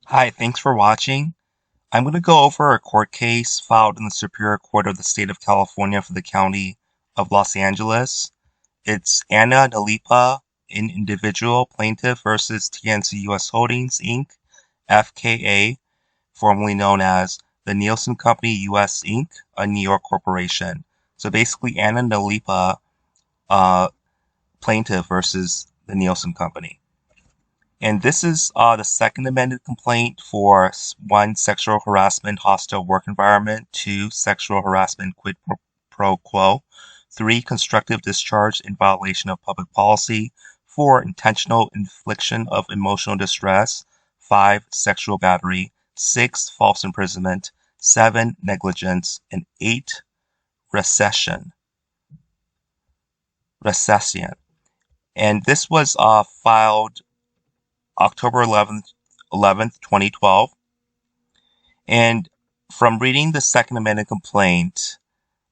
Hi, thanks for watching. I'm going to go over a court case filed in the Superior Court of the State of California for the County of Los Angeles. It's Anna Nalipa, an individual plaintiff versus TNC US Holdings, Inc., FKA, formerly known as the Nielsen Company US, Inc., a New York corporation. So basically, Anna Nalipa, uh, plaintiff versus the Nielsen Company. And this is the second amended complaint for one, sexual harassment, hostile work environment, two, sexual harassment, quid pro quo, three, constructive discharge in violation of public policy, four, intentional infliction of emotional distress, five, sexual battery, six, false imprisonment, seven, negligence, and eight, recession. Recession. And this was filed October 11th, 2012. And from reading the Second Amended Complaint,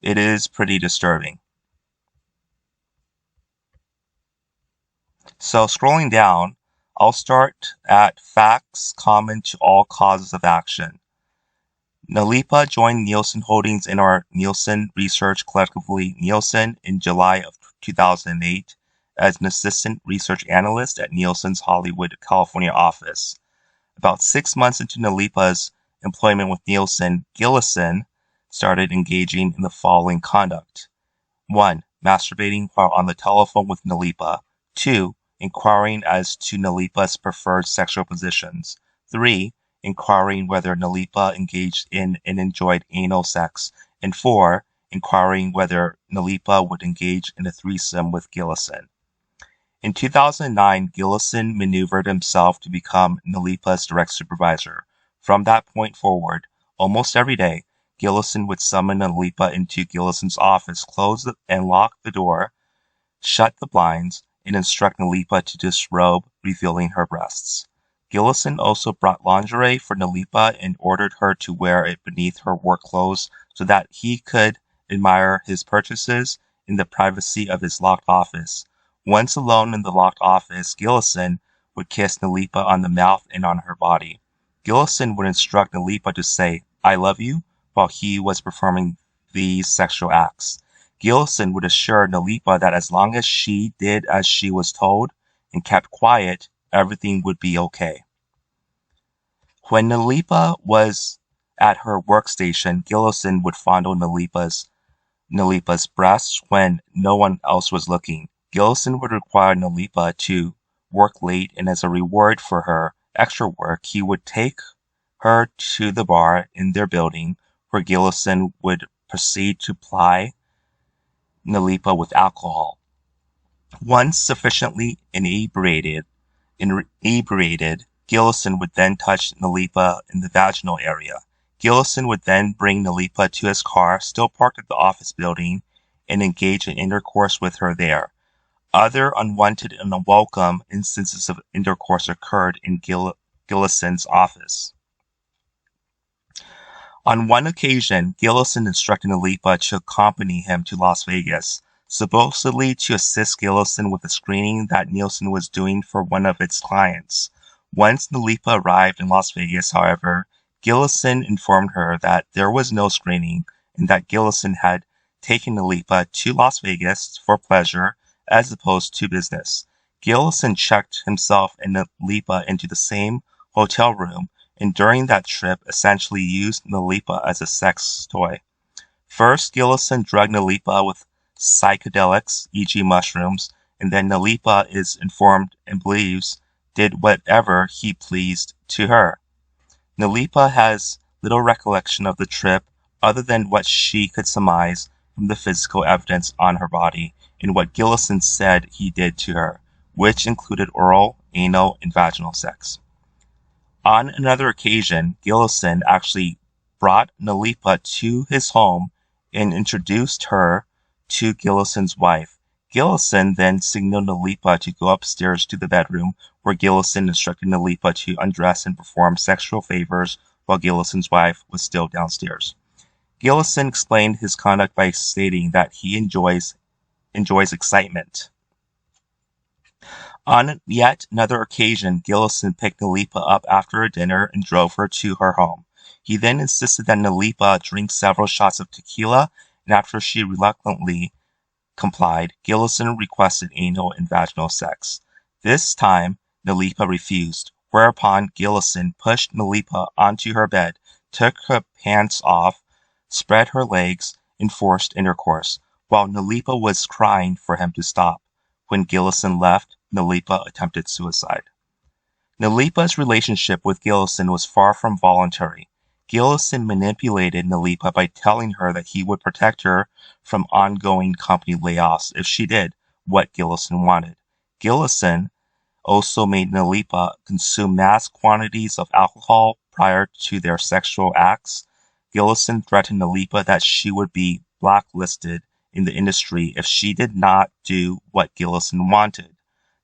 it is pretty disturbing. So scrolling down, I'll start at facts common to all causes of action. Nalipa joined Nielsen Holdings in our Nielsen Research, collectively Nielsen, in July of 2008 as an assistant research analyst at Nielsen's Hollywood, California office. About 6 months into Nalipa's employment with Nielsen, Gillison started engaging in the following conduct. 1. Masturbating while on the telephone with Nalipa. 2. Inquiring as to Nalipa's preferred sexual positions. 3. Inquiring whether Nalipa engaged in and enjoyed anal sex. And 4. Inquiring whether Nalipa would engage in a threesome with Gillison. In 2009, Gillison maneuvered himself to become Nalipa's direct supervisor. From that point forward, almost every day, Gillison would summon Nalipa into Gillison's office, close and lock the door, shut the blinds, and instruct Nalipa to disrobe, revealing her breasts. Gillison also brought lingerie for Nalipa and ordered her to wear it beneath her work clothes so that he could admire his purchases in the privacy of his locked office. Once alone in the locked office, Gillison would kiss Nalipa on the mouth and on her body. Gillison would instruct Nalipa to say, "I love you," while he was performing these sexual acts. Gillison would assure Nalipa that as long as she did as she was told and kept quiet, everything would be okay. When Nalipa was at her workstation, Gillison would fondle Nalipa's breasts when no one else was looking. Gillison would require Nalipa to work late, and as a reward for her extra work, he would take her to the bar in their building, where Gillison would proceed to ply Nalipa with alcohol. Once sufficiently inebriated, Gillison would then touch Nalipa in the vaginal area. Gillison would then bring Nalipa to his car, still parked at the office building, and engage in intercourse with her there. Other unwanted and unwelcome instances of intercourse occurred in Gillison's office. On one occasion, Gillison instructed Nalipa to accompany him to Las Vegas, supposedly to assist Gillison with a screening that Nielsen was doing for one of its clients. Once Nalipa arrived in Las Vegas, however, Gillison informed her that there was no screening and that Gillison had taken Nalipa to Las Vegas for pleasure as opposed to business. Gillison checked himself and Nalipa into the same hotel room, and during that trip essentially used Nalipa as a sex toy. First, Gillison drugged Nalipa with psychedelics, e.g. mushrooms, and then Nalipa is informed and believes did whatever he pleased to her. Nalipa has little recollection of the trip other than what she could surmise from the physical evidence on her body and what Gillison said he did to her, which included oral, anal, and vaginal sex. On another occasion, Gillison actually brought Nalipa to his home and introduced her to Gillison's wife. Gillison then signaled Nalipa to go upstairs to the bedroom, where Gillison instructed Nalipa to undress and perform sexual favors while Gillison's wife was still downstairs. Gillison explained his conduct by stating that he enjoys excitement. On yet another occasion, Gillison picked Nalipa up after a dinner and drove her to her home. He then insisted that Nalipa drink several shots of tequila, and after she reluctantly complied, Gillison requested anal and vaginal sex. This time, Nalipa refused, whereupon Gillison pushed Nalipa onto her bed, took her pants off, spread her legs, and forced intercourse, while Nalipa was crying for him to stop. When Gillison left, Nalipa attempted suicide. Nalipa's relationship with Gillison was far from voluntary. Gillison manipulated Nalipa by telling her that he would protect her from ongoing company layoffs if she did what Gillison wanted. Gillison also made Nalipa consume mass quantities of alcohol prior to their sexual acts. Gillison threatened Nalipa that she would be blacklisted in the industry if she did not do what Gillison wanted.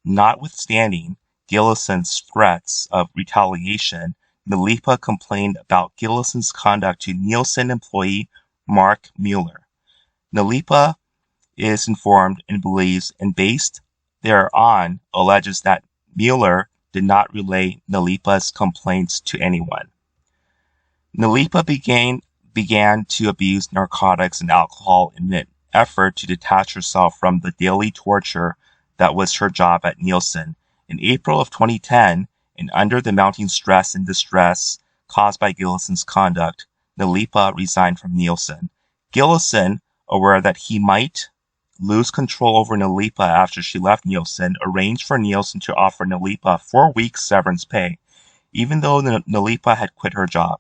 Notwithstanding Gillison's threats of retaliation, Nalipa complained about Gillison's conduct to Nielsen employee Mark Mueller. Nalipa is informed and believes, and based thereon alleges that Mueller did not relay Nalipa's complaints to anyone. Nalipa began to abuse narcotics and alcohol in an effort to detach herself from the daily torture that was her job at Nielsen. In April of 2010, and under the mounting stress and distress caused by Gillison's conduct, Nalipa resigned from Nielsen. Gillison, aware that he might lose control over Nalipa after she left Nielsen, arranged for Nielsen to offer Nalipa 4 weeks severance pay, even though Nalipa had quit her job.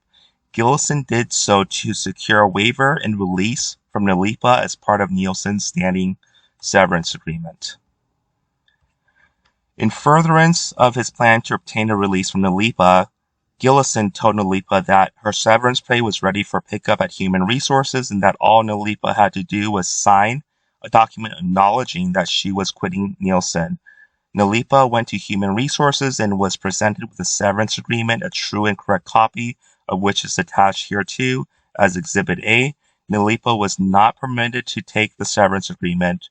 Gillison did so to secure a waiver and release from Nalipa as part of Nielsen's standing severance agreement. In furtherance of his plan to obtain a release from Nalipa, Gillison told Nalipa that her severance pay was ready for pickup at Human Resources and that all Nalipa had to do was sign a document acknowledging that she was quitting Nielsen. Nalipa went to Human Resources and was presented with a severance agreement, a true and correct copy of which is attached hereto as Exhibit A. Nalipa was not permitted to take the severance agreement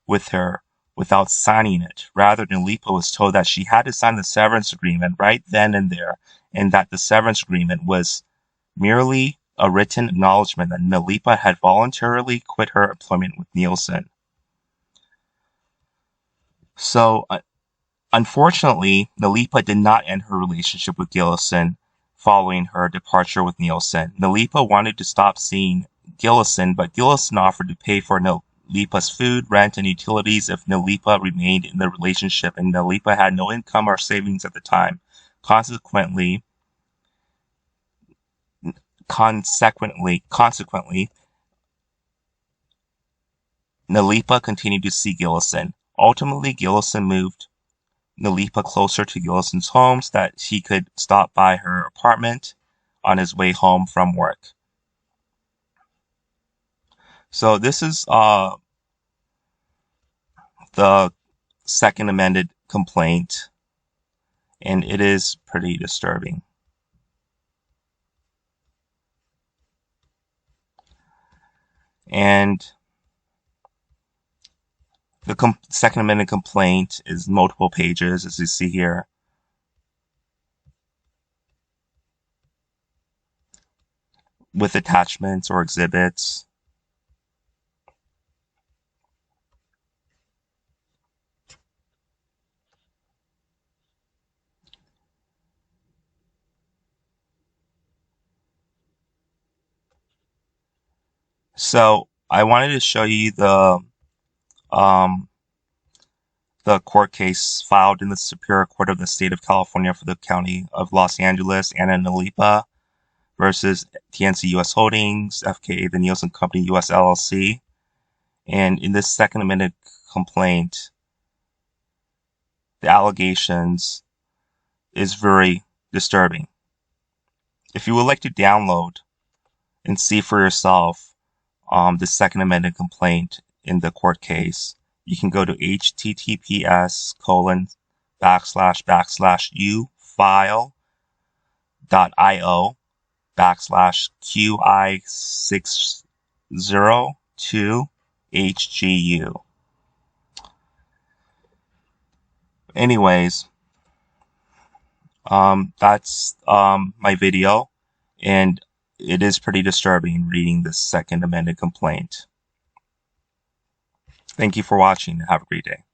with her without signing it. Rather, Nalipa was told that she had to sign the severance agreement right then and there, and that the severance agreement was merely a written acknowledgement that Nalipa had voluntarily quit her employment with Nielsen. So, unfortunately, Nalipa did not end her relationship with Gillison following her departure with Nielsen. Nalipa wanted to stop seeing Gillison, but Gillison offered to pay for Nalipa's food, rent, and utilities if Nalipa remained in the relationship, and Nalipa had no income or savings at the time. Consequently, Nalipa continued to see Gillison. Ultimately, Gillison moved Nalipa closer to Gillison's home so that he could stop by her apartment on his way home from work. So this is the Second Amended Complaint, and it is pretty disturbing. And the Second Amended Complaint is multiple pages, as you see here. With attachments or exhibits. So I wanted to show you the court case filed in the Superior Court of the State of California for the County of Los Angeles, Anna Nalipa versus TNC US Holdings, FKA the Nielsen Company US LLC. And in this Second Amended Complaint, the allegations is very disturbing. If you would like to download and see for yourself the Second Amended Complaint in the court case, you can go to https://ufile.io/QI602HGU. Anyways, that's my video, and it is pretty disturbing reading this Second Amended Complaint. Thank you for watching, and have a great day.